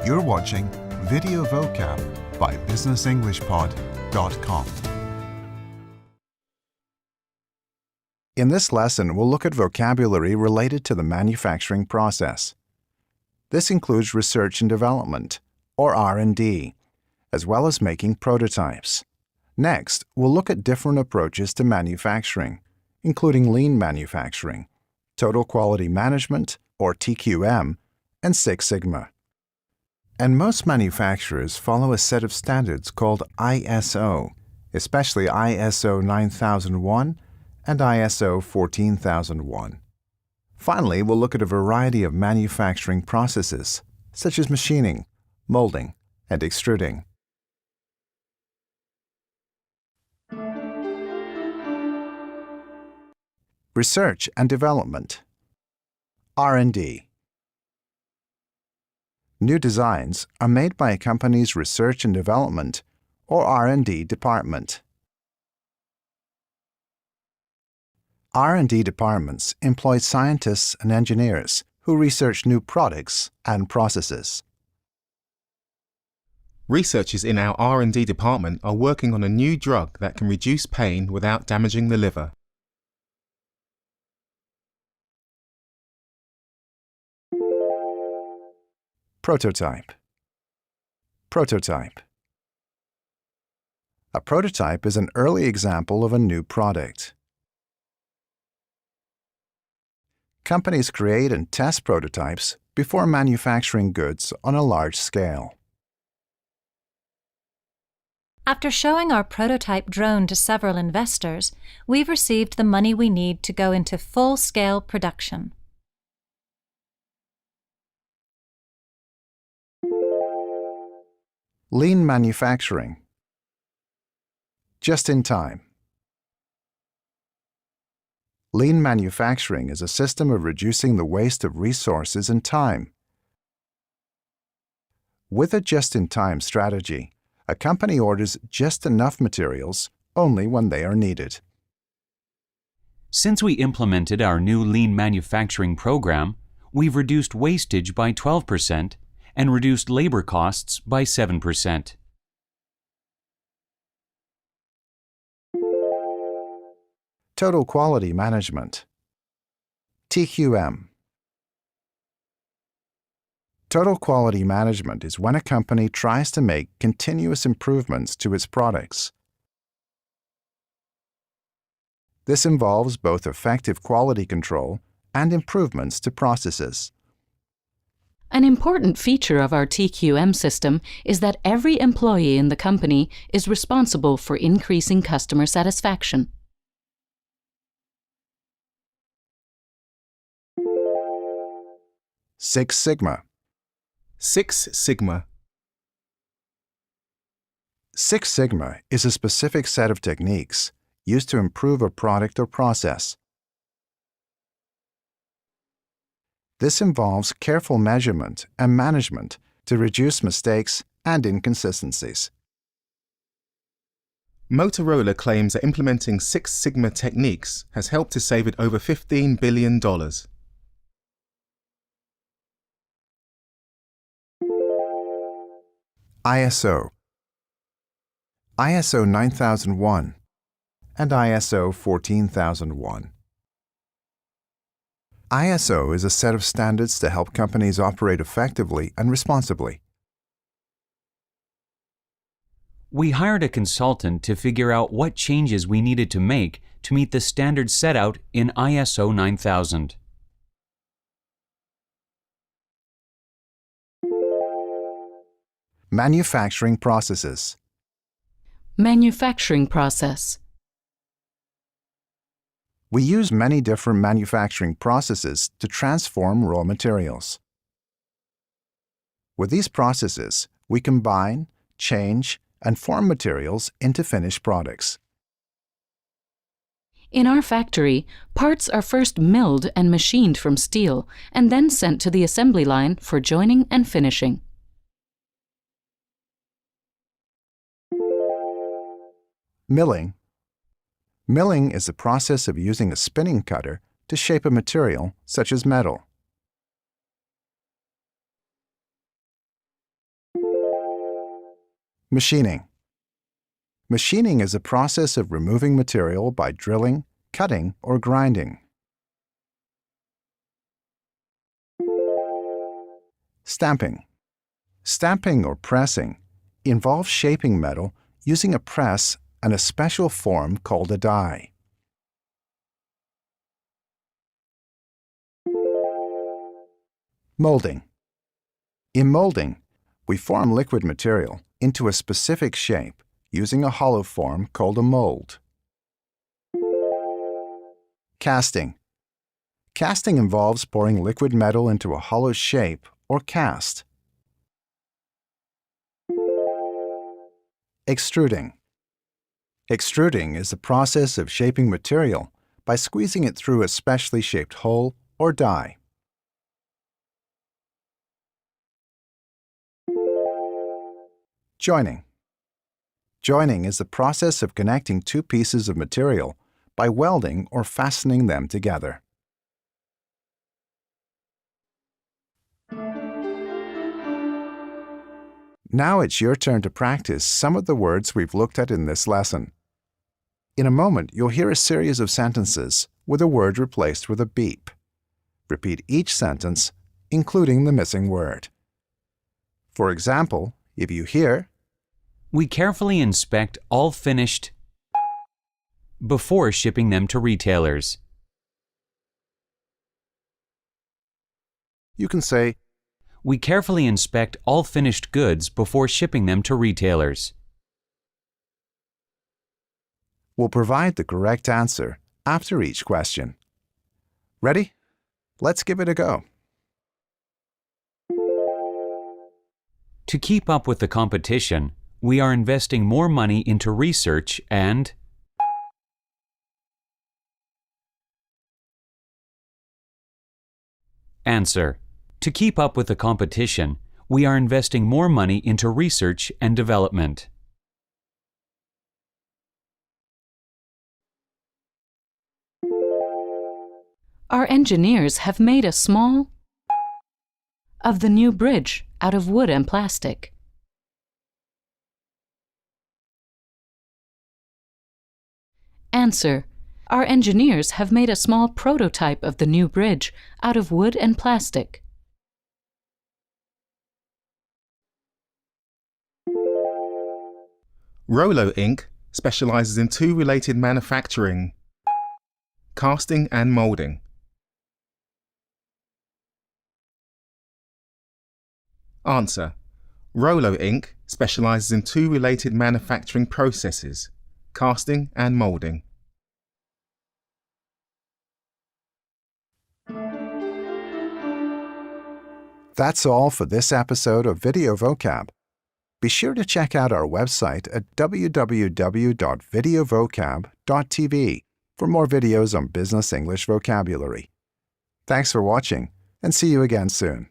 You're watching Video Vocab by BusinessEnglishPod.com. In this lesson, we'll look at vocabulary related to the manufacturing process. This includes research and development, or R&D, as well as making prototypes. Next, we'll look at different approaches to manufacturing, including lean manufacturing, total quality management, or TQM, and Six Sigma. And most manufacturers follow a set of standards called ISO, especially ISO 9001 and ISO 14001. Finally, we'll look at a variety of manufacturing processes, such as machining, molding, and extruding. Research and development. R&D. New designs are made by a company's research and development, or R&D department. R&D departments employ scientists and engineers who research new products and processes. Researchers in our R&D department are working on a new drug that can reduce pain without damaging the liver. Prototype. Prototype. A prototype is an early example of a new product. Companies create and test prototypes before manufacturing goods on a large scale. After showing our prototype drone to several investors, we've received the money we need to go into full-scale production. Lean manufacturing. Just in time. Lean manufacturing is a system of reducing the waste of resources and time. With a just-in-time strategy, a company orders just enough materials only when they are needed. Since we implemented our new lean manufacturing program, we've reduced wastage by 12% and reduced labor costs by 7%. Total quality management. TQM. Total quality management is when a company tries to make continuous improvements to its products. This involves both effective quality control and improvements to processes. An important feature of our TQM system is that every employee in the company is responsible for increasing customer satisfaction. Six Sigma. Six Sigma. Six Sigma is a specific set of techniques used to improve a product or process. This involves careful measurement and management to reduce mistakes and inconsistencies. Motorola claims that implementing Six Sigma techniques has helped to save it over $15 billion. ISO. ISO 9001 and ISO 14001. ISO is a set of standards to help companies operate effectively and responsibly. We hired a consultant to figure out what changes we needed to make to meet the standards set out in ISO 9000. Manufacturing processes. Manufacturing process. We use many different manufacturing processes to transform raw materials. With these processes, we combine, change, and form materials into finished products. In our factory, parts are first milled and machined from steel and then sent to the assembly line for joining and finishing. Milling. Milling is the process of using a spinning cutter to shape a material such as metal. Machining. Machining is a process of removing material by drilling, cutting, or grinding. Stamping. Stamping or pressing involves shaping metal using a press and a special form called a die. Molding. In molding, we form liquid material into a specific shape using a hollow form called a mold. Casting. Casting involves pouring liquid metal into a hollow shape or cast. Extruding. Extruding is the process of shaping material by squeezing it through a specially shaped hole or die. Joining. Joining is the process of connecting two pieces of material by welding or fastening them together. Now it's your turn to practice some of the words we've looked at in this lesson. In a moment, you'll hear a series of sentences with a word replaced with a beep. Repeat each sentence, including the missing word. For example, if you hear, We carefully inspect all finished before shipping them to retailers. you can say, We carefully inspect all finished goods before shipping them to retailers. we'll provide the correct answer after each question. Ready? Let's give it a go. To keep up with the competition, we are investing more money into research and Answer. To keep up with the competition, we are investing more money into research and development. Our engineers have made a small of the new bridge out of wood and plastic. Answer. Our engineers have made a small prototype of the new bridge out of wood and plastic. Rolo Inc. specializes in two related manufacturing: casting and molding. Answer. Rolo Inc. specializes in two related manufacturing processes: casting and molding. That's all for this episode of Video Vocab. Be sure to check out our website at www.videovocab.tv for more videos on business English vocabulary. Thanks for watching, and see you again soon.